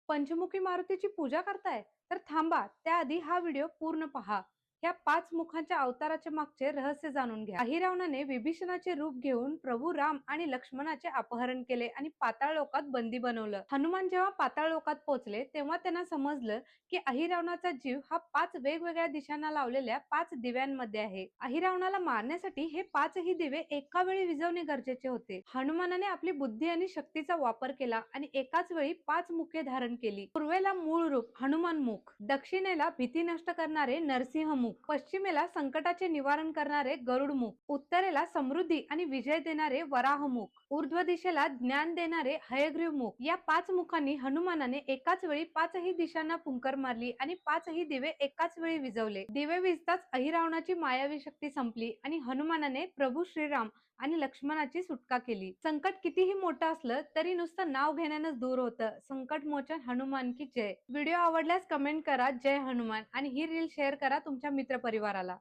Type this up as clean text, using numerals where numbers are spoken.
पंचमुखी मारुतीची पूजा करताय तर थांबा, त्याआधी हा व्हिडिओ पूर्ण पहा. ह्या 5 मुखांच्या अवताराच्या मागचे रहस्य जाणून घ्या. अहिरावणाने विभीषणाचे रूप घेऊन प्रभू राम आणि लक्ष्मणाचे अपहरण केले आणि पाताळ लोकात बंदी बनवलं. हनुमान जेव्हा पाताळ लोकात पोहोचले तेव्हा त्यांना समजलं की अहिरावणाचा जीव हा 5 वेगवेगळ्या दिशांना लावलेल्या 5 दिव्यांमध्ये आहे. अहिरावणाला मारण्यासाठी हे 5ही दिवे एका वेळी विझवणे गरजेचे होते. हनुमानाने आपली बुद्धी आणि शक्तीचा वापर केला आणि एकाच वेळी 5 मुखे धारण केली. पूर्वेला मूळ रूप हनुमान मुख, दक्षिणेला भीती नष्ट करणारे नरसिंह मुख, पश्चिमेला संकटाचे निवारण करणारे गरुड मुख, उत्तरेला समृद्धी आणि विजय देणारे वराह मुख, ऊर्ध्व दिशेला ज्ञान देणारे हयग्रीव मुख. या 5 मुखांनी हनुमानाने एकाच वेळी 5ही दिशांना फुंकर मारली आणि 5ही दिवे एकाच वेळी विझवले. दिवे विझताच अहिरावणाची मायावी शक्ती संपली आणि हनुमानाने प्रभू श्रीराम आणि लक्ष्मणाची सुटका केली. संकट कितीही मोठं असलं तरी नुसतं नाव घेण्यानंच दूर होतं. संकट मोचन हनुमान की जय. व्हिडिओ आवडल्यास कमेंट करा जय हनुमान आणि ही रील शेअर करा तुमच्या मित्रपरिवाराला.